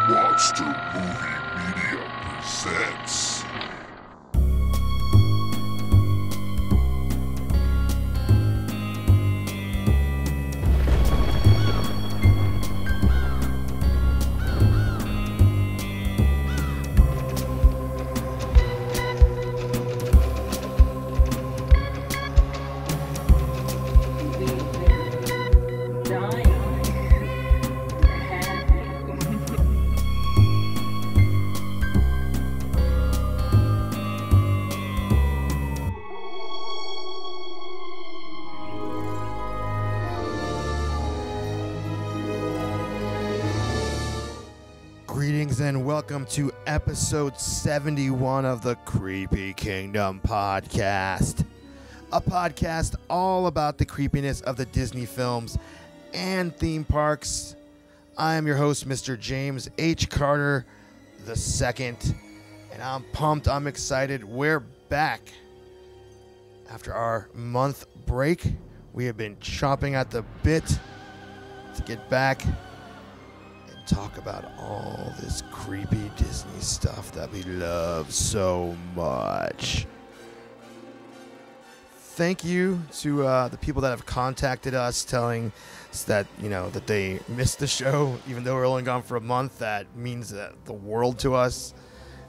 Monster Movie Media presents. Greetings and welcome to episode 71 of the Creepy Kingdom podcast. A podcast all about the creepiness of the Disney films and theme parks. I am your host, Mr. James H. Carter II, and I'm pumped, I'm excited. We're back. After our month break, we have been chomping at the bit to get back talk about all this creepy Disney stuff that we love so much. Thank you to the people that have contacted us telling us that, that they missed the show, even though we're only gone for a month. That means the world to us.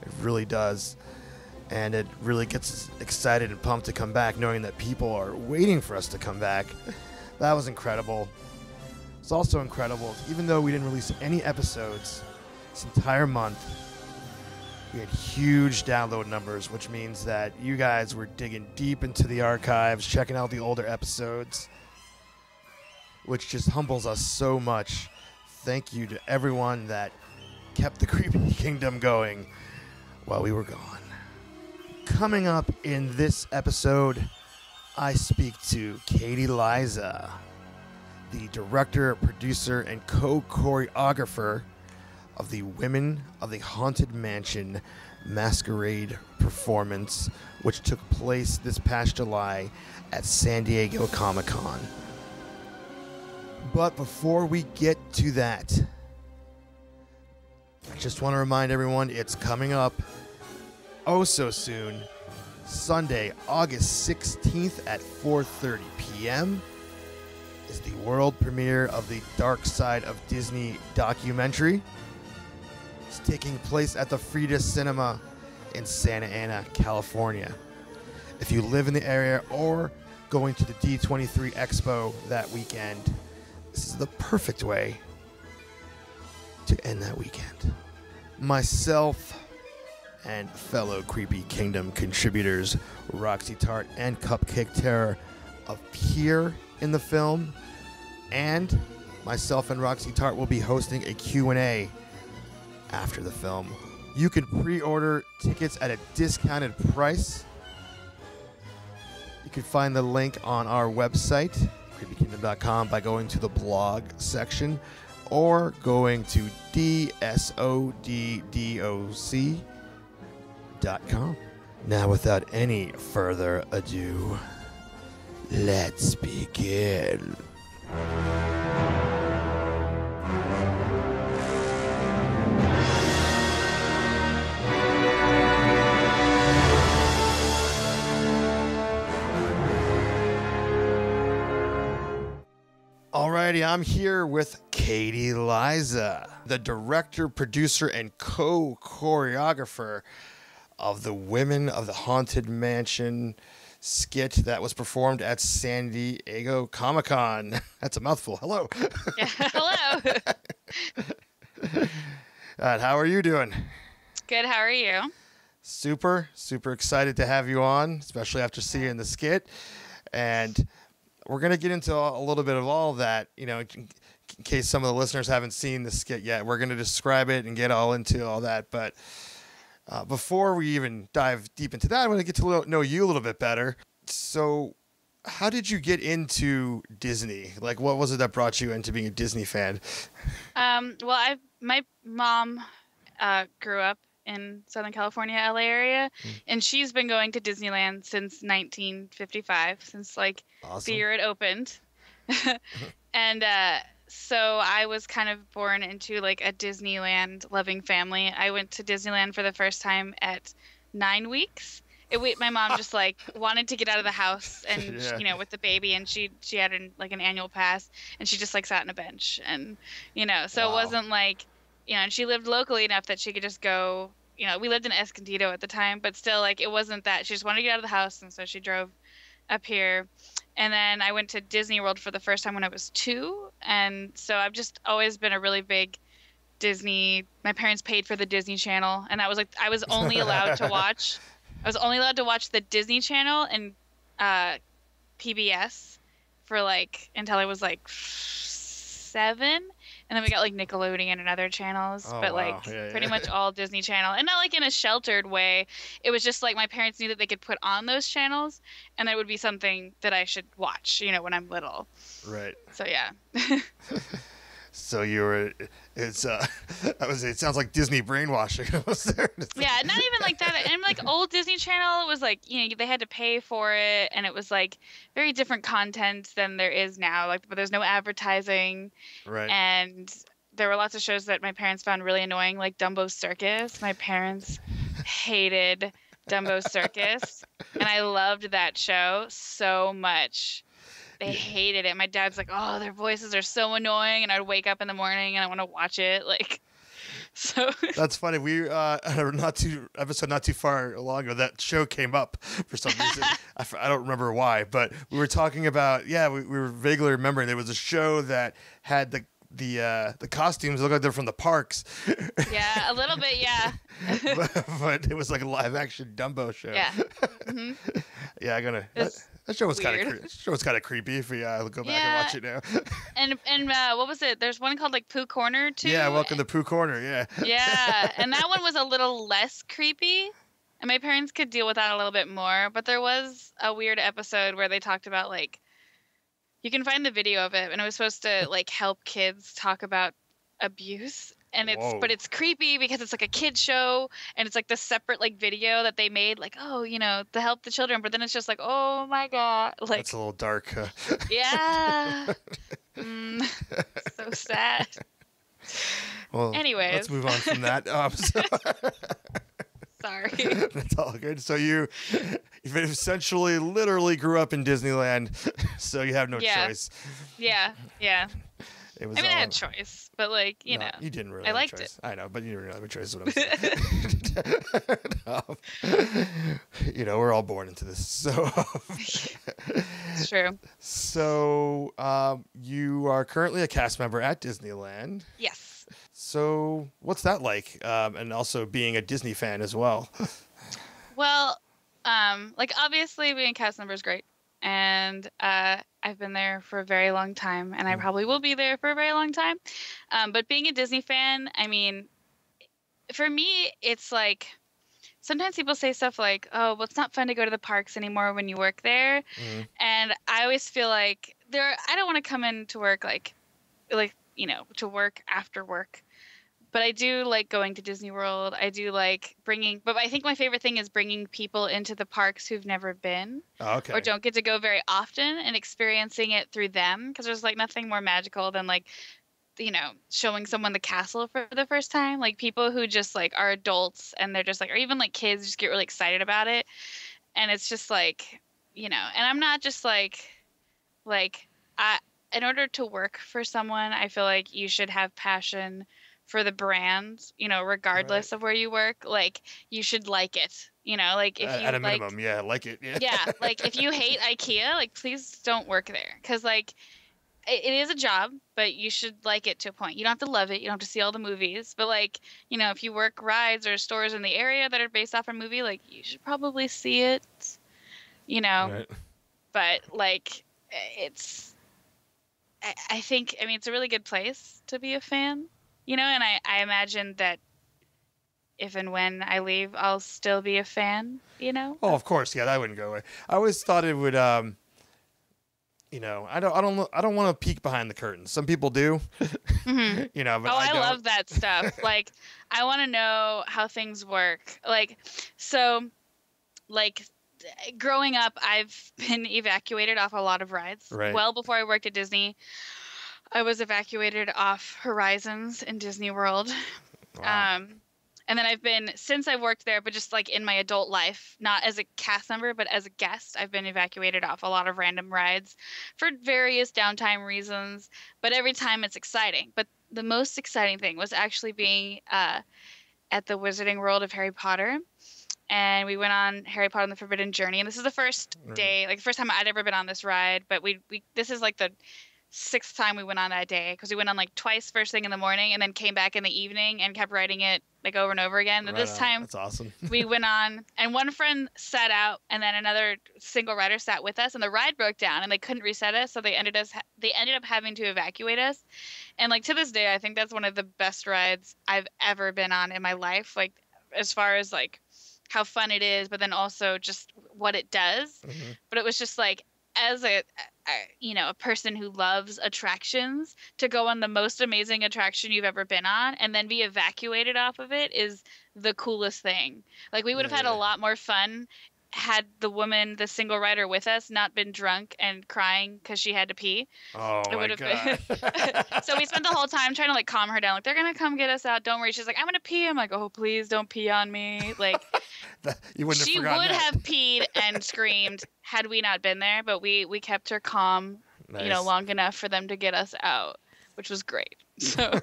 It really does. And it really gets us excited and pumped to come back, knowing that people are waiting for us to come back. That was incredible. It's also incredible, even though we didn't release any episodes this entire month, we had huge download numbers, which means that you guys were digging deep into the archives, checking out the older episodes, which just humbles us so much. Thank you to everyone that kept the Creepy Kingdom going while we were gone. Coming up in this episode, I speak to Keightee Liza, the director, producer, and co-choreographer of the Women of the Haunted Mansion Masquerade performance, which took place this past July at San Diego Comic-Con. But before we get to that, I just want to remind everyone it's coming up oh so soon, Sunday, August 16th at 4:30 p.m. is the world premiere of the Dark Side of Disney documentary. It's taking place at the Frida Cinema in Santa Ana, California. If you live in the area or going to the D23 Expo that weekend, this is the perfect way to end that weekend. Myself and fellow Creepy Kingdom contributors Roxy Tart and Cupcake Terror appear in the film, and myself and Roxy Tart will be hosting a Q&A after the film. You can pre-order tickets at a discounted price. You can find the link on our website, creepykingdom.com, by going to the blog section or going to dsoddoc.com. Now, without any further ado, let's begin. Alrighty, I'm here with Keightee Liza, the director, producer, and co-choreographer of the Women of the Haunted Mansion skit that was performed at San Diego Comic-Con. That's a mouthful. Hello. Yeah, hello. How are you doing? Good. How are you? Super excited to have you on, especially after seeing the skit. And we're going to get into a little bit of all of that, in case some of the listeners haven't seen the skit yet. We're going to describe it and get all into all that. But before we even dive deep into that, I want to get to know you a little bit better. So how did you get into Disney? Like, what was it that brought you into being a Disney fan? Well, my mom grew up in Southern California, LA area, and she's been going to Disneyland since 1955, since awesome. The year it opened. And so I was kind of born into like a Disneyland loving family. I went to Disneyland for the first time at 9 weeks. My mom just like wanted to get out of the house, and Yeah. with the baby, and she had an annual pass, and she just like sat on a bench, and so it Wow. wasn't like, and she lived locally enough that she could just go. We lived in Escondido at the time, but still like it wasn't that. She just wanted to get out of the house, and so she drove up here. And then I went to Disney World for the first time when I was 2. And so I've just always been a really big Disney. My parents paid for the Disney Channel, and that was like I was only allowed to watch. I was only allowed to watch the Disney Channel and PBS for like until I was like 7. And then we got like Nickelodeon and other channels, Oh, but wow. like Yeah, pretty yeah. much all Disney Channel, and not like in a sheltered way. It was just like my parents knew that they could put on those channels, and that would be something that I should watch, when I'm little. Right. So yeah. So you were, it sounds like Disney brainwashing was there. Yeah, not even like that. And like old Disney Channel, it was like, they had to pay for it, and it was like very different content than there is now. Like, but there's no advertising. Right. And there were lots of shows that my parents found really annoying, like Dumbo Circus. My parents hated Dumbo Circus, and I loved that show so much. They hated it. My dad's like, "Oh, their voices are so annoying," and I'd wake up in the morning and I want to watch it. Like, so. That's funny. We not too far along ago, that show came up for some reason. I don't remember why, but we were talking about we were vaguely remembering there was a show that had the costumes look like they're from the parks. Yeah, a little bit, yeah. but it was like a live action Dumbo show. Yeah. Mm-hmm. Yeah, that show was kind of creepy. If we go back and watch it now. And what was it? There's one called like Pooh Corner too. Yeah, Welcome to Pooh Corner. Yeah. Yeah, and that one was a little less creepy, and my parents could deal with that a little bit more. But there was a weird episode where they talked about like, you can find the video of it, and it was supposed to like help kids talk about abuse. And it's creepy because it's like a kid show, and it's like this separate like video that they made, like, to help the children. But then it's just like, oh my God, like That's a little dark. Yeah. So sad. Well, anyways, let's move on from that. Sorry. That's all good. So you essentially literally grew up in Disneyland, so you have no choice. Yeah. It was I had a choice, but like, you know. You didn't really I have liked a choice. it. I know, but you didn't really have a choice is what I'm saying. We're all born into this. So It's true. So you are currently a cast member at Disneyland. Yes. So what's that like? And also being a Disney fan as well. Well, like obviously being a cast member is great. And I've been there for a very long time, and I probably will be there for a very long time. But being a Disney fan, I mean, for me, it's like sometimes people say stuff like, "Oh, well, it's not fun to go to the parks anymore when you work there." Mm-hmm. And I always feel like I don't want to come into work like to work after work. But I do like going to Disney World. I do like but I think my favorite thing is bringing people into the parks who've never been or don't get to go very often, and experiencing it through them. Because there's like nothing more magical than like, showing someone the castle for the first time. Like people who just like are adults and they're just like, or even like kids just get really excited about it. And it's just like, and I'm not just like in order to work for someone, I feel like you should have passion for the brand, regardless of where you work. Like you should like it, like if you at a minimum, like it. Yeah, like if you hate IKEA, like please don't work there, because like it is a job, but you should like it to a point. You don't have to love it, you don't have to see all the movies, but like if you work rides or stores in the area that are based off a movie, like you should probably see it, Right. But like I think it's a really good place to be a fan. And I imagine that if and when I leave, I'll still be a fan, Oh, of course. Yeah, that wouldn't go away. I always thought it would, I don't want to peek behind the curtains. Some people do, mm-hmm. But I love that stuff. Like, I want to know how things work. Like, so, like, growing up, I've been evacuated off a lot of rides. Right. Well before I worked at Disney. I was evacuated off Horizons in Disney World. Wow. And then I've been, since I've worked there, but just like in my adult life, not as a cast member, but as a guest, I've been evacuated off a lot of random rides for various downtime reasons. But every time it's exciting. But the most exciting thing was actually being at the Wizarding World of Harry Potter. And we went on Harry Potter and the Forbidden Journey. And this is the first day, like the first time I'd ever been on this ride. But we this is like the sixth time we went on that day, because we went on like twice first thing in the morning and then came back in the evening and kept riding it like over and over again. And Right this on. time That's awesome. we went on, and one friend sat out, and then another single rider sat with us, and the ride broke down and they couldn't reset us, so they ended up having to evacuate us. And like to this day, I think that's one of the best rides I've ever been on in my life, like as far as like how fun it is, but then also just what it does. Mm-hmm. But it was just like, as a a person who loves attractions, to go on the most amazing attraction you've ever been on and then be evacuated off of it is the coolest thing. Like, we would have had a lot more fun had the single rider with us, not been drunk and crying because she had to pee. Oh my God. Been... So we spent the whole time trying to like calm her down. Like, they're gonna come get us out. Don't worry. She's like, I'm gonna pee. I'm like, oh please don't pee on me. Like, you wouldn't have she would forgotten that. have peed and screamed had we not been there. But we kept her calm, Nice. long enough for them to get us out, which was great. So,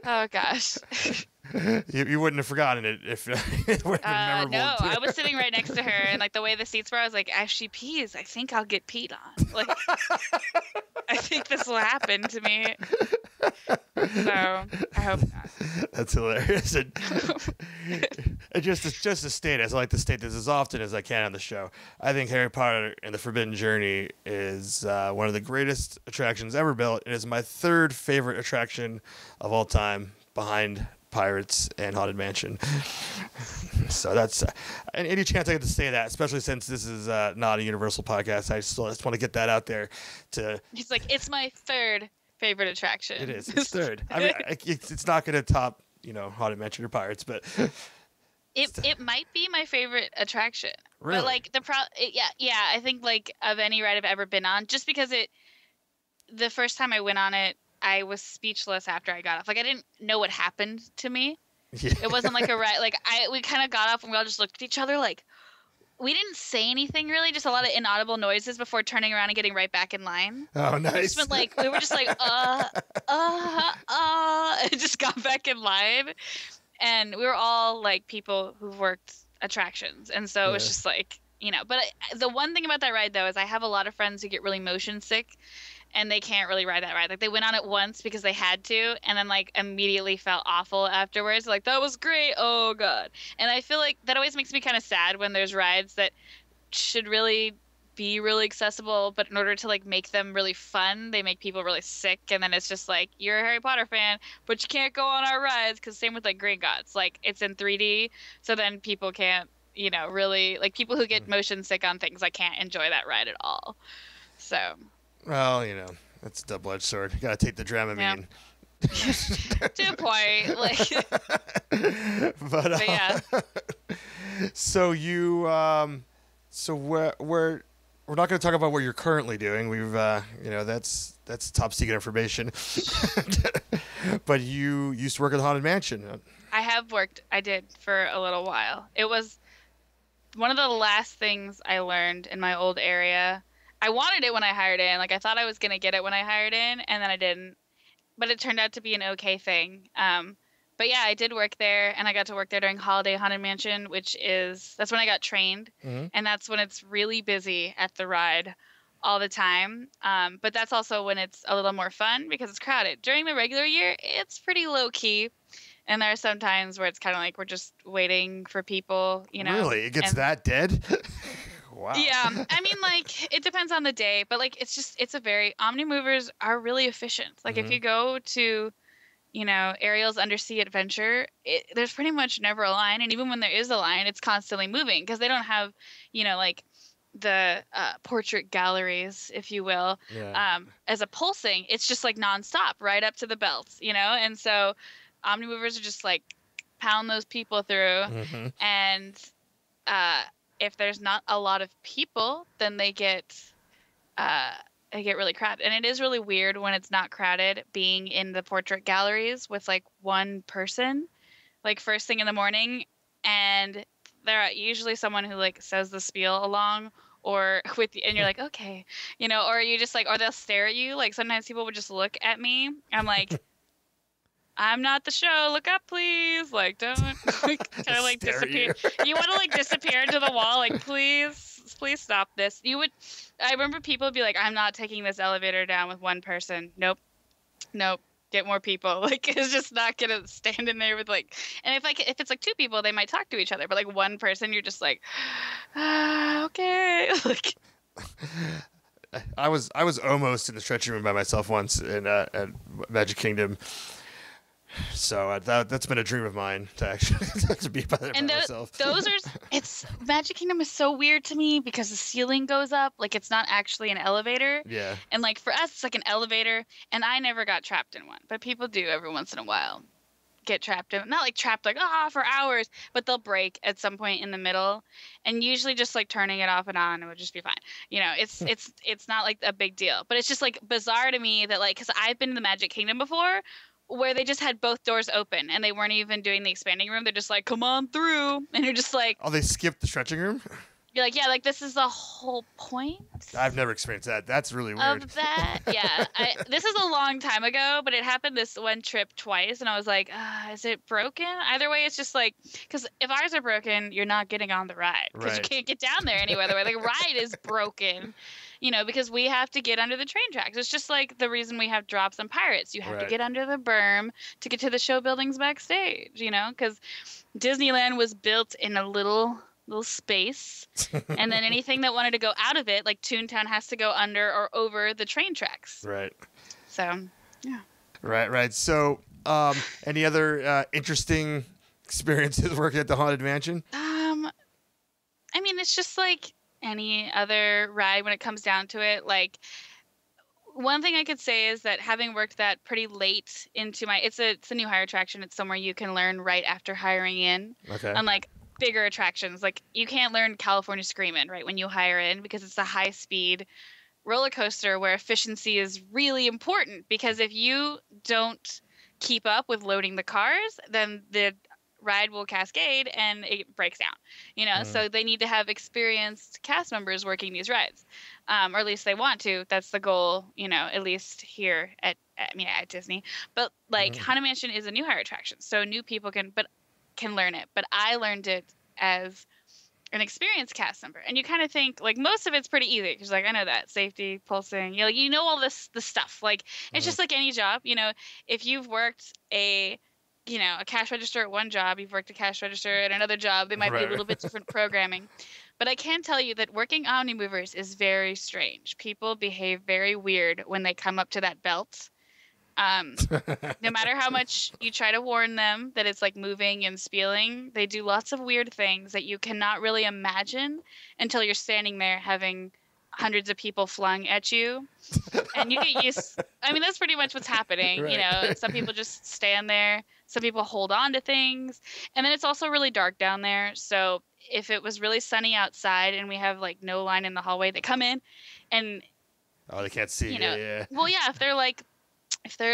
oh gosh. You wouldn't have forgotten it if it would have been memorable. No, I was sitting right next to her, and like the way the seats were, I was like, as she pees, I think I'll get peed on. Like, I think this will happen to me. So I hope not. That's hilarious. And just to state, as I like to state this as often as I can on the show, I think Harry Potter and the Forbidden Journey is one of the greatest attractions ever built. It is my third favorite attraction of all time, behind Pirates and Haunted Mansion. So that's and any chance I get to say that, especially since this is not a Universal podcast, I just want to get that out there. He's like, it's my third favorite attraction. It is. It's third. I mean, it's not going to top Haunted Mansion or Pirates, but it might be my favorite attraction. Really? But like I think like of any ride I've ever been on, just because the first time I went on it, I was speechless after I got off. Like, I didn't know what happened to me. Yeah. It wasn't like a ride. Like, we kind of got off and we all just looked at each other like, we didn't say anything really, just a lot of inaudible noises before turning around and getting right back in line. Oh, nice. We were just like, and just got back in line. And we were all like people who've worked attractions. And so it was just like, but the one thing about that ride though is I have a lot of friends who get really motion sick, and they can't really ride that ride. Like, they went on it once because they had to, and then like immediately felt awful afterwards. Like, that was great. Oh God. And I feel like that always makes me kind of sad when there's rides that should really be really accessible, but in order to like make them really fun, they make people really sick. And then it's just like, you're a Harry Potter fan, but you can't go on our rides. Cause same with like Green Gods, like it's in 3D. So then people can't, really, like, people who get motion sick on things, like, can't enjoy that ride at all. So. Well, that's a double-edged sword. You gotta take the Dramamine. Yeah. To a point, like. but yeah. So you, so we're not going to talk about what you're currently doing. We've, that's top secret information. But you used to work at the Haunted Mansion. I did for a little while. It was one of the last things I learned in my old area. I wanted it when I hired in. Like, I thought I was going to get it when I hired in, and then I didn't. But it turned out to be an okay thing. But yeah, I did work there, and I got to work there during Holiday Haunted Mansion, that's when I got trained. Mm-hmm. And that's when it's really busy at the ride all the time. But that's also when it's a little more fun because it's crowded. During the regular year, it's pretty low key. And there are some times where it's kind of like we're just waiting for people, Really? It gets that dead? Wow. Yeah. I mean, like, it depends on the day, but like, Omnimovers are really efficient. Like, if you go to, Ariel's Undersea Adventure, there's pretty much never a line. And even when there is a line, it's constantly moving because they don't have, like the portrait galleries, if you will, as a pulsing. It's just like nonstop right up to the belts, And so Omnimovers are just like pound those people through. Mm-hmm. And, if there's not a lot of people, then they get they get really crowded. And it is really weird when it's not crowded being in the portrait galleries with like one person, like first thing in the morning. And there are usually someone who like says the spiel along or with you, and you're like, okay, or you just like, or they'll stare at you. Like sometimes people would just look at me. I'm like, I'm not the show. Look up, please. Like, don't like, kind of like disappear. You want to like disappear into the wall. Like, please stop this. I remember people would be like, I'm not taking this elevator down with one person. Nope. Get more people. Like, it's just not gonna stand in there with like. And if it's like two people, they might talk to each other. But like one person, you're just like, okay. Like. I was almost in the stretching room by myself once at Magic Kingdom. So that's been a dream of mine to actually to be by there by myself. It's Magic Kingdom is so weird to me because the ceiling goes up, like it's not actually an elevator. Yeah. And like for us, it's like an elevator, and I never got trapped in one, but people do every once in a while get trapped in, not like trapped like for hours, but they'll break at some point in the middle, and usually just like turning it off and on, it would just be fine. It's not like a big deal, but it's just like bizarre to me that like, because I've been in the Magic Kingdom before where they just had both doors open and they weren't even doing the expanding room. They're just like, come on through. And you're just like, oh, they skipped the stretching room? You're like, yeah, like this is the whole point. I've never experienced that. That's really weird. Of that, yeah. This is a long time ago, but it happened this one trip twice, and I was like, is it broken? Either way, it's just like, because if ours are broken, you're not getting on the ride because you can't get down there any other way. Like, ride is broken, because we have to get under the train tracks. It's just like the reason we have drops on Pirates. You have to get under the berm to get to the show buildings backstage, because Disneyland was built in a little space, and then anything that wanted to go out of it, like Toontown, has to go under or over the train tracks. Right. So, yeah. Right. So, any other interesting experiences working at the Haunted Mansion? I mean, it's just like any other ride when it comes down to it. Like, one thing I could say is that having worked that pretty late into it's a new hire attraction. It's somewhere you can learn right after hiring in. Okay. Unlike bigger attractions, like you can't learn California Screamin' right when you hire in, because it's a high speed roller coaster where efficiency is really important, because if you don't keep up with loading the cars, then the ride will cascade and it breaks down, so they need to have experienced cast members working these rides, or at least they want to. That's the goal, at least here at Disney. But like Haunted Mansion is a new hire attraction, so new people can learn it, but I learned it as an experienced cast member. And you kind of think like most of it's pretty easy because like I know that safety, pulsing, all this stuff. Like it's just like any job, if you've worked a cash register at one job, you've worked a cash register at another job, they might be a little bit different programming. But I can tell you that working Omnimovers is very strange. People behave very weird when they come up to that belt. No matter how much you try to warn them that it's like moving and spieling, they do lots of weird things that you cannot really imagine until you're standing there having hundreds of people flung at you, and you get used. I mean, that's pretty much what's happening. Some people just stand there, some people hold on to things, and then it's also really dark down there. So if it was really sunny outside and we have like no line in the hallway, they come in and they can't see. Yeah. Well, yeah,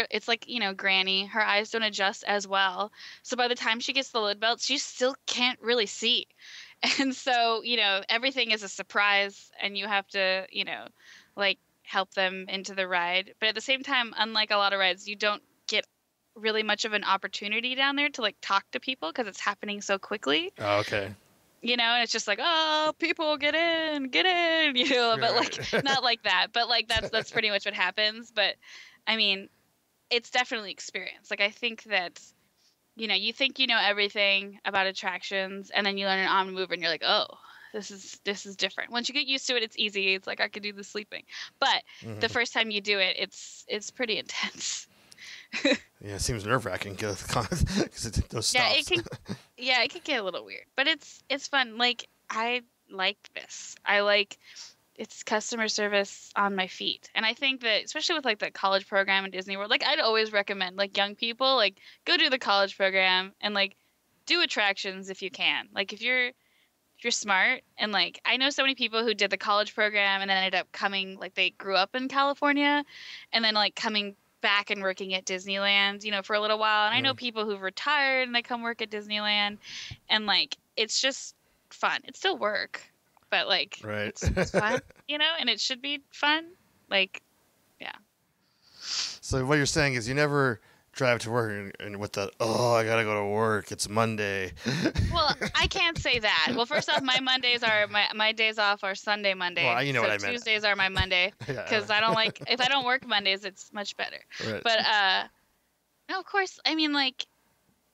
it's like, Granny, her eyes don't adjust as well. So by the time she gets the load belt, she still can't really see. And so, everything is a surprise, and you have to, like help them into the ride. But at the same time, unlike a lot of rides, you don't get really much of an opportunity down there to like talk to people because it's happening so quickly. Oh, okay. And it's just like, oh, people get in, but like not like that. But like that's pretty much what happens. But I mean, it's definitely experience. Like I think that, you think you know everything about attractions, and then you learn an Omnimover and you're like, oh, this is different. Once you get used to it, it's easy. It's like I could do the sleeping. But the first time you do it, it's pretty intense. Yeah, it seems nerve-wracking because those stops. Yeah, it can get a little weird, but it's fun. Like I like this. It's customer service on my feet. And I think that especially with like the college program in Disney World, like I'd always recommend like young people like go do the college program and like do attractions if you can. Like if you're if you're smart, and like I know so many people who did the college program and then ended up coming, like they grew up in California and then like coming back and working at Disneyland, for a little while. And I know people who've retired and they come work at Disneyland, and like it's just fun. It's still work, but like it's fun, and it should be fun. Like, yeah. So what you're saying is you never drive to work and with the, I gotta go to work, it's Monday. Well, I can't say that. Well, first off, my Mondays are my days off are Sunday, Monday. Well, you know so what I meant. Tuesdays are my Monday because I don't like, if I don't work Mondays, it's much better. Right. But no, of course, I mean, like,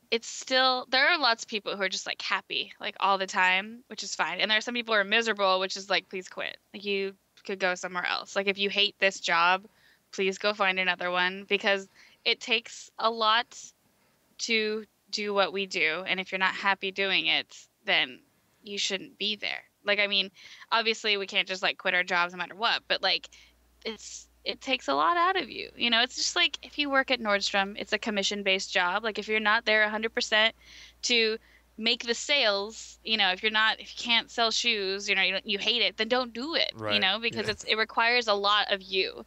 it's still, there are lots of people who are just like happy like all the time, which is fine, and there are some people who are miserable, which is like, please quit. Like, you could go somewhere else. Like, if you hate this job, please go find another one, because it takes a lot to do what we do, and if you're not happy doing it, then you shouldn't be there. Like, I mean, obviously we can't just like quit our jobs no matter what, but like it takes a lot out of you. It's just like if you work at Nordstrom, it's a commission-based job. Like, if you're not there 100% to make the sales, if you can't sell shoes, you hate it, then don't do it, right. Because it requires a lot of you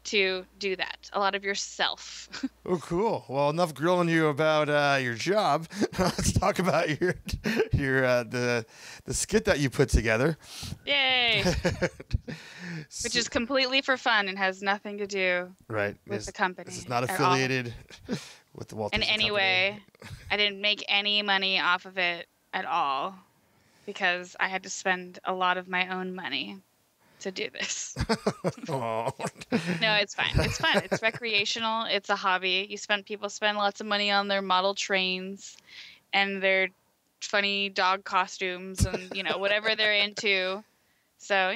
to do that, a lot of yourself. Oh, cool. Well, enough grilling you about your job. Let's talk about your the skit that you put together. Yay! Which is completely for fun and has nothing to do with the company. This is not affiliated with the Walt Disney in any way. I didn't make any money off of it at all because I had to spend a lot of my own money to do this. Oh. No, it's fine. It's fun. It's recreational. It's a hobby. People spend lots of money on their model trains and their funny dog costumes and, whatever they're into. So,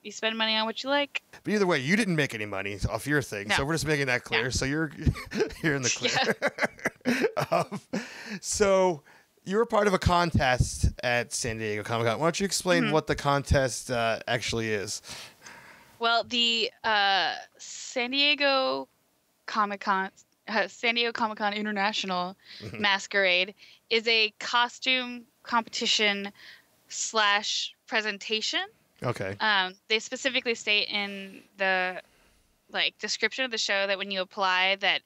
you spend money on what you like. But either way, you didn't make any money off your thing. No. So we're just making that clear. No. So you're in the clear. So you were part of a contest at San Diego Comic-Con. Why don't you explain what the contest actually is? Well, the San Diego Comic-Con International Masquerade is a costume competition / presentation. Okay. They specifically state in the description of the show that when you apply that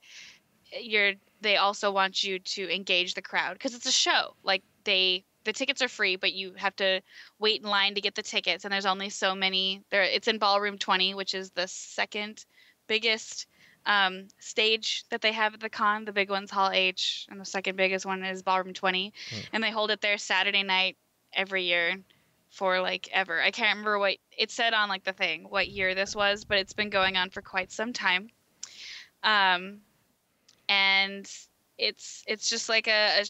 they also want you to engage the crowd because it's a show. Like, the tickets are free, but you have to wait in line to get the tickets, and there's only so many. It's in Ballroom 20, which is the second biggest stage that they have at the con. The big one's Hall H, and the second biggest one is Ballroom 20, and they hold it there Saturday night every year for ever. I can't remember what it said on the thing, what year this was, but it's been going on for quite some time. And it's just like a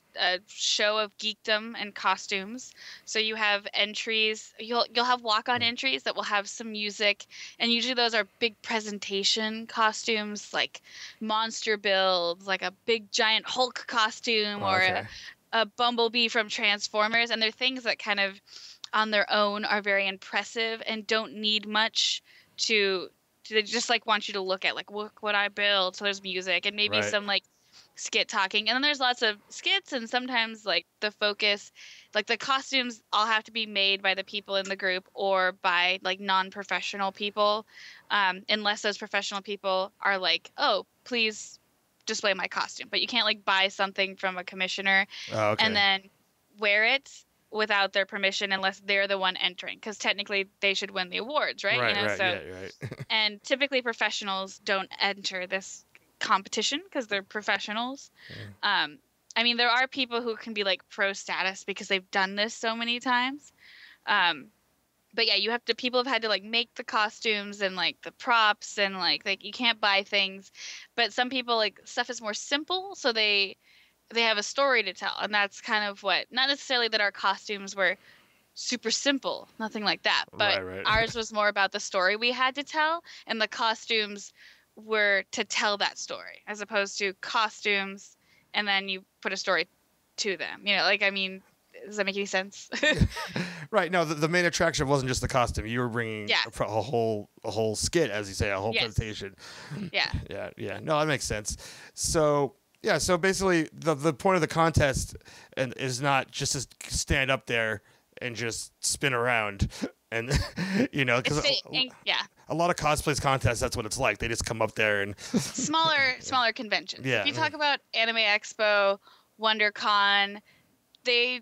show of geekdom and costumes. So you have entries, you'll have walk-on entries that will have some music, and usually those are big presentation costumes, like monster builds, like a big giant Hulk costume or a Bumblebee from Transformers, and they're things that kind of on their own are very impressive and don't need much to they just want you to look at look what I built. So there's music and maybe some skit talking, and then there's lots of skits, and sometimes the focus, the costumes all have to be made by the people in the group or by non-professional people, unless those professional people are oh, please display my costume, but you can't buy something from a commissioner and then wear it without their permission unless they're the one entering, because technically they should win the awards, right? Right. And typically professionals don't enter this competition because they're professionals. I mean, there are people who can be pro status because they've done this so many times. But yeah, people have had to make the costumes and the props and you can't buy things. But some people stuff is more simple, so they have a story to tell, and that's kind of what, not necessarily that our costumes were super simple, nothing like that, but ours was more about the story we had to tell, and the costumes were to tell that story, as opposed to costumes and then you put a story to them. I mean, does that make any sense? Right. No, the main attraction wasn't just the costume. You were bringing a whole skit, as you say, a whole presentation. Yeah. No, that makes sense. So yeah, so basically the point of the contest is not just to stand up there and just spin around. And, because yeah, a lot of cosplays contests, that's what it's like. They just come up there and smaller conventions. Yeah. If you talk about Anime Expo, WonderCon, they,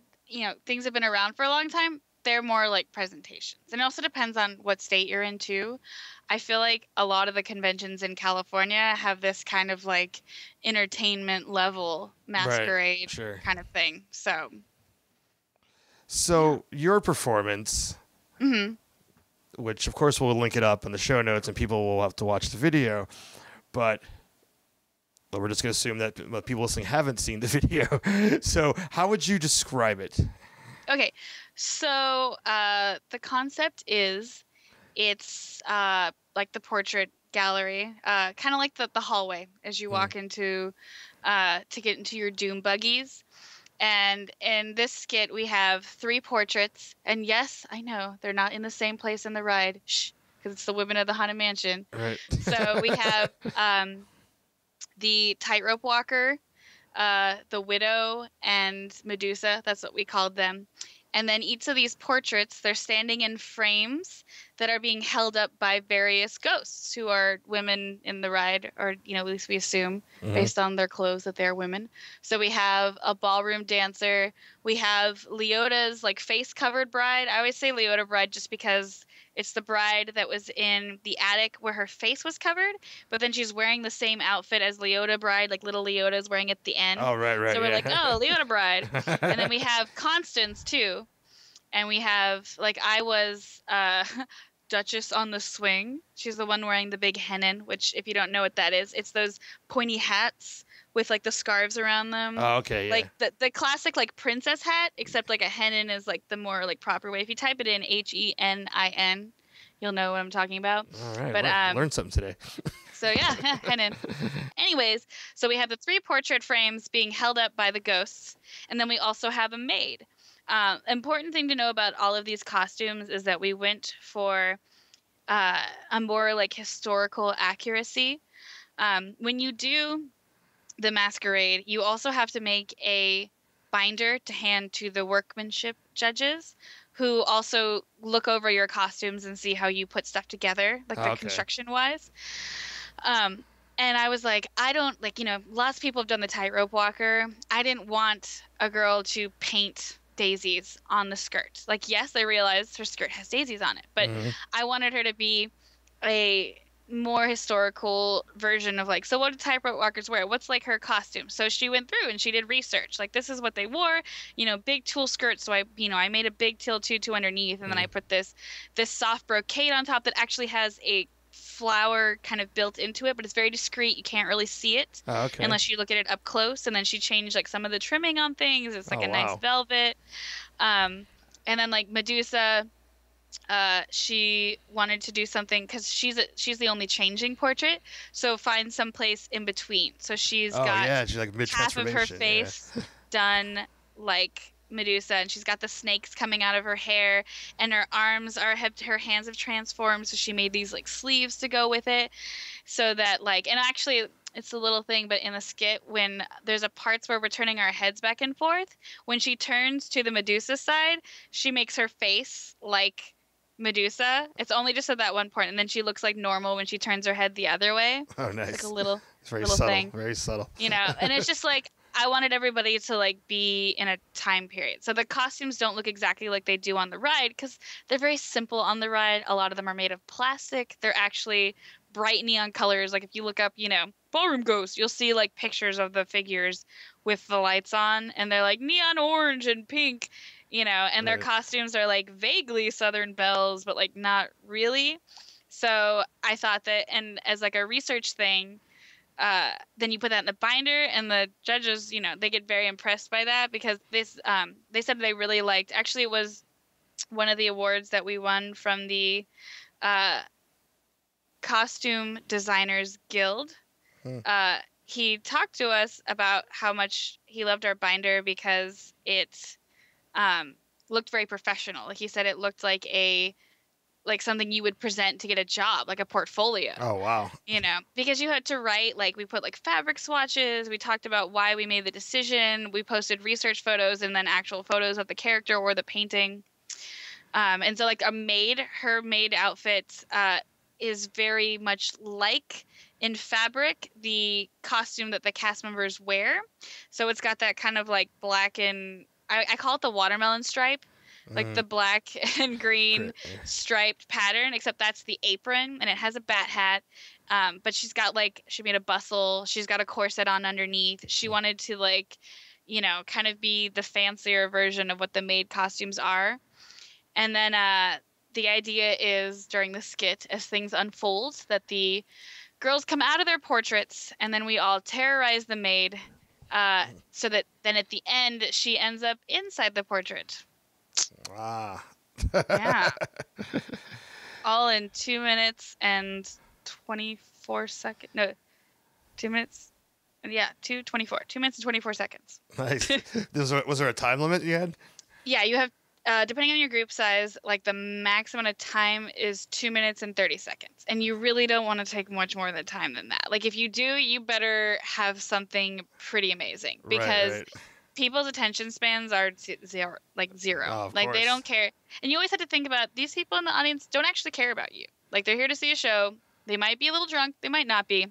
things have been around for a long time. They're more like presentations. And it also depends on what state you're in too. I feel like a lot of the conventions in California have this kind of like entertainment level masquerade kind of thing. So your performance, which of course we'll link it up in the show notes and people will have to watch the video, but we're just going to assume that people listening haven't seen the video. So how would you describe it? Okay, so the concept is it's like the portrait gallery, kind of like the hallway as you walk into to get into your doom buggies. And in this skit, we have 3 portraits. And yes, I know they're not in the same place in the ride. Shh, because it's the women of the Haunted Mansion. Right. So we have the tightrope walker, the widow, and Medusa. That's what we called them. And then each of these portraits, they're standing in frames that are being held up by various ghosts who are women in the ride, or, at least we assume based on their clothes that they're women. So we have a ballroom dancer. We have Leota's like face covered bride. I always say Leota bride just because it's the bride that was in the attic where her face was covered, but then she's wearing the same outfit as Leota bride, like little Leota's wearing at the end. Oh, right. So we're like, oh, Leota bride. And then we have Constance too. And we have, like, I was Duchess on the Swing. She's the one wearing the big hennin, which if you don't know what that is, it's those pointy hats with like the scarves around them. Oh, okay, yeah. Like the classic like princess hat, except like a hennin is like the more like proper way. If you type it in HENIN, you'll know what I'm talking about. All right, but learned something today. So yeah, hennin. Anyways, so we have the 3 portrait frames being held up by the ghosts, and then we also have a maid. Important thing to know about all of these costumes is that we went for a more like historical accuracy. When you do the masquerade, you also have to make a binder to hand to the workmanship judges, who also look over your costumes and see how you put stuff together, like the construction wise. And I was like, I don't like, lots of people have done the tightrope walker. I didn't want a girl to paint daisies on the skirt. Like, yes, I realized her skirt has daisies on it, but I wanted her to be a more historical version of like, so what do tightrope walkers wear? What's like her costume? So she went through and she did research. Like, this is what they wore, big tulle skirts. So I made a big tulle tutu underneath, and then I put this soft brocade on top that actually has a flower kind of built into it, but it's very discreet. You can't really see it unless you look at it up close. And then she changed like some of the trimming on things. It's like nice velvet. And then like Medusa, she wanted to do something because she's the only changing portrait. So find some place in between. So she's got she's like half of her face done like Medusa, and she's got the snakes coming out of her hair, and her arms her hands have transformed, so she made these like sleeves to go with it, so that like, and actually it's a little thing, but in the skit, when there's a parts where we're turning our heads back and forth, when she turns to the Medusa side, she makes her face like Medusa. It's only just at that one point, and then she looks like normal when she turns her head the other way. Oh, nice. It's like a little, it's very little subtle, thing. very subtle. And it's just like, I wanted everybody to like be in a time period. So the costumes don't look exactly like they do on the ride because they're very simple on the ride. A lot of them are made of plastic. They're actually bright neon colors. Like if you look up, ballroom ghost, you'll see like pictures of the figures with the lights on, and they're like neon orange and pink, and their costumes are like vaguely Southern Belles, but like not really. So I thought that, and as like a research thing, then you put that in the binder, and the judges, they get very impressed by that because this, they said they really liked. Actually, it was one of the awards that we won from the Costume Designers Guild. He talked to us about how much he loved our binder because it looked very professional. Like he said, it looked like something you would present to get a job, like a portfolio. Oh, wow. Because you had to write, like, we put like fabric swatches. We talked about why we made the decision. We posted research photos and then actual photos of the character or the painting. And so like her maid outfit is very much like in fabric the costume that the cast members wear. So it's got that kind of like black and I call it the watermelon stripe, like the black and green Great. striped pattern, except that's the apron and it has a bat hat. But she made a bustle. She's got a corset on underneath. She wanted to like, kind of be the fancier version of what the maid costumes are. And then the idea is during the skit, as things unfold, that the girls come out of their portraits and then we all terrorize the maid so that then at the end she ends up inside the portrait. Ah. Yeah. All in 2 minutes and 24 seconds. No, 2 minutes. Yeah, 2:24. 2 minutes and 24 seconds. Nice. Was there a time limit you had? Yeah, you have, depending on your group size, like the max amount of time is 2 minutes and 30 seconds. And you really don't want to take much more than time than that. Like if you do, you better have something pretty amazing because Right. people's attention spans are zero. Oh, of Like they course. don't care. And you always have to think about these people in the audience don't actually care about you. Like they're here to see a show. They might be a little drunk. They might not be.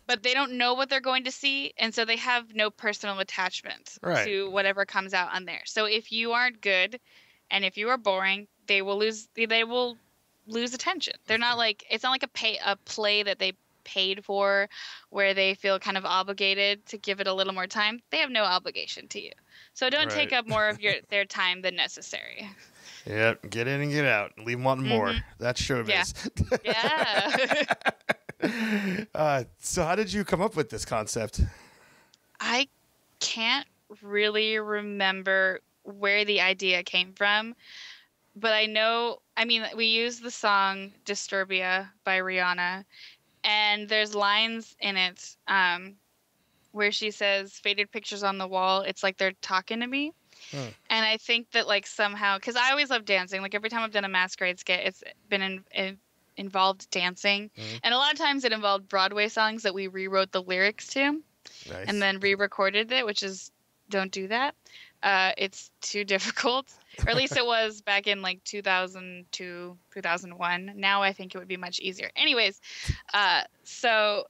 But they don't know what they're going to see, and so they have no personal attachment to whatever comes out on there. So if you aren't good, and if you are boring, they will lose attention. They're not like it's not like a play that they paid for, where they feel kind of obligated to give it a little more time. They have no obligation to you, so don't take up more of their time than necessary. Yep, get in and get out. Leave them wanting more. That's showbiz. Yeah. So how did you come up with this concept? I can't really remember where the idea came from, but we use the song Disturbia by Rihanna, and there's lines in it where she says, "Faded pictures on the wall, it's like they're talking to me." And I think that like somehow, because I always love dancing, like every time I've done a Masquerade skit, it's been involved dancing. And a lot of times it involved Broadway songs that we rewrote the lyrics to. Nice. And then re-recorded it, which is, don't do that. It's too difficult. Or at least it was back in like 2002, 2001. Now I think it would be much easier. Anyways, so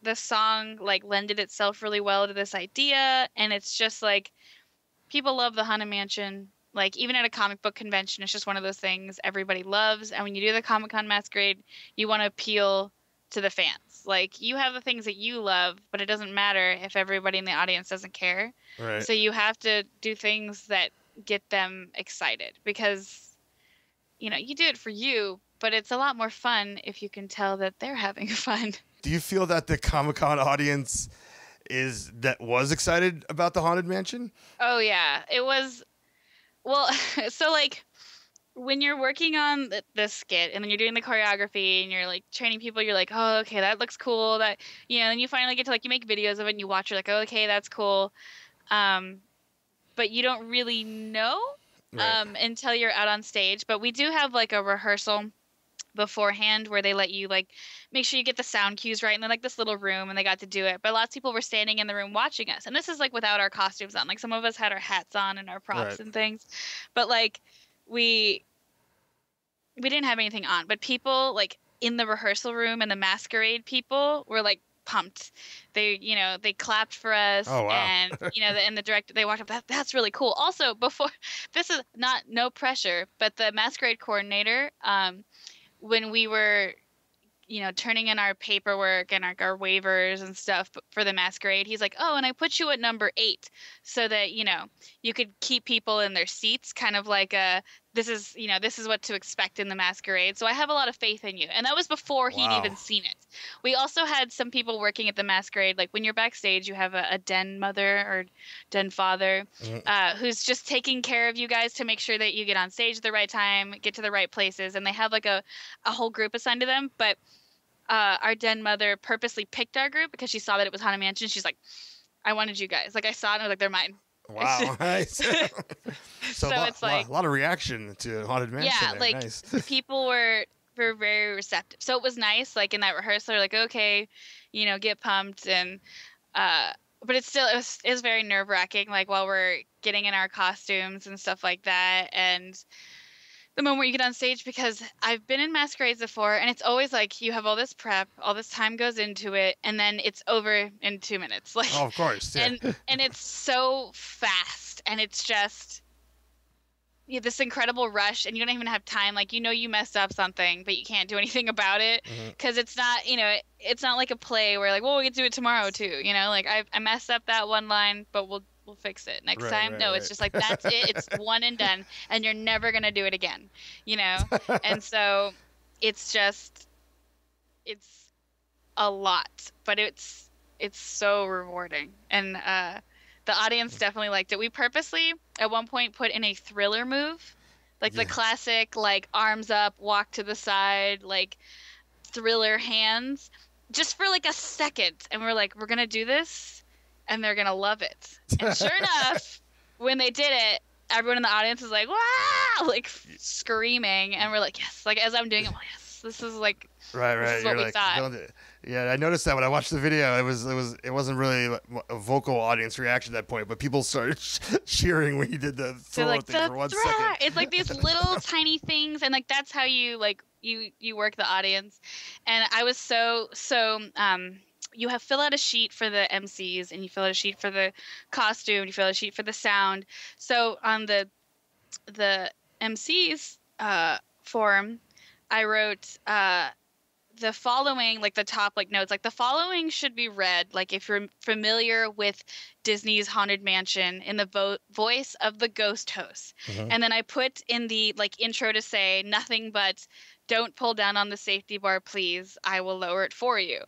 the song like lended itself really well to this idea. And it's just like, people love the Haunted Mansion. Like, even at a comic book convention, it's just one of those things everybody loves. And when you do the Comic-Con Masquerade, you want to appeal to the fans. Like, you have the things that you love, but it doesn't matter if everybody in the audience doesn't care. Right. So you have to do things that get them excited because, you do it for you, but it's a lot more fun if you can tell that they're having fun. Do you feel that the Comic-Con audience was excited about the Haunted Mansion? Oh, yeah. It was... Well, so like when you're working on the skit and then you're doing the choreography and you're like training people, you're like, oh, okay, that looks cool. That, and you finally get to like, you make videos of it and you watch, you're like, oh, okay, that's cool. But you don't really know until you're out on stage. But we do have like a rehearsal beforehand where they let you like make sure you get the sound cues right, and they're like this little room and they got to do it, but lots of people were standing in the room watching us, and this is like without our costumes on. Like some of us had our hats on and our props and things, but like we didn't have anything on, but people like in the rehearsal room and the Masquerade people were like pumped. They they clapped for us. Oh, wow. And and the director, they walked up, that's really cool. Also, before, this is no pressure, but the Masquerade coordinator, when we were, turning in our paperwork and our waivers and stuff for the Masquerade, he's like, oh, and I put you at number 8 so that, you could keep people in their seats, kind of like this is what to expect in the Masquerade. So I have a lot of faith in you. And that was before he'd even seen it. We also had some people working at the Masquerade. Like when you're backstage, you have a den mother or den father who's just taking care of you guys to make sure that you get on stage at the right time, get to the right places. And they have like a whole group assigned to them. But our den mother purposely picked our group because she saw that it was Haunted Mansion. She's like, I wanted you guys. Like I saw it and I was like, they're mine. Wow, nice. So it's like a lot of reaction to Haunted Mansion. Yeah, there. like Nice. people were very receptive. So it was nice. Like in that rehearsal, they're like, okay, get pumped. And but it's still it was very nerve wracking. Like while we're getting in our costumes and stuff like that, and the moment you get on stage, because I've been in masquerades before, and it's always like you have all this prep, all this time goes into it, and then it's over in 2 minutes. Like, Oh, of course, yeah. and it's so fast, and it's just this incredible rush, and you don't even have time. Like, you messed up something, but you can't do anything about it because it's not, it's not like a play where like, well, we can do it tomorrow too. Like I messed up that one line, but we'll fix it next time. Right, No, right. it's just like that's it. It's one and done, and you're never gonna do it again. And so it's just it's a lot, but it's so rewarding, and the audience definitely liked it. We purposely at one point put in a thriller move, like the classic like arms up, walk to the side, like thriller hands, just for like a second, and we're like, we're gonna do this and they're gonna love it. And sure enough, when they did it, everyone in the audience is like, wow, like screaming, and we're like, yes. Like as I'm doing it, I'm like, yes, this is like Right. this is what You're we like, thought. yeah, I noticed that when I watched the video. It wasn't really a vocal audience reaction at that point, but people started cheering when you did the So throw like thing for 1 second. it's like these little tiny things, and like that's how you like you work the audience. And I was so you have fill out a sheet for the MCs, and you fill out a sheet for the costume, you fill out a sheet for the sound. So on the MCs form, I wrote the following, like the top like notes, like the following should be read like if you're familiar with Disney's Haunted Mansion in the voice of the ghost host. And then I put in the like intro to say nothing but, don't pull down on the safety bar, please, I will lower it for you.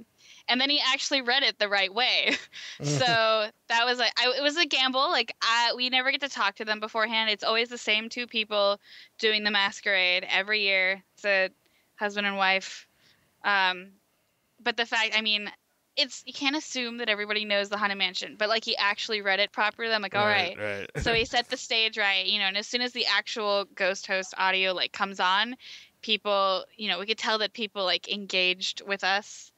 And then he actually read it the right way. So that was like, it was a gamble. Like we never get to talk to them beforehand. It's always the same two people doing the masquerade every year. It's a husband and wife. But the fact, I mean, you can't assume that everybody knows the Haunted Mansion, but like he actually read it properly. I'm like, all right. So he set the stage right, and as soon as the actual ghost host audio like comes on, people, we could tell that people like engaged with us.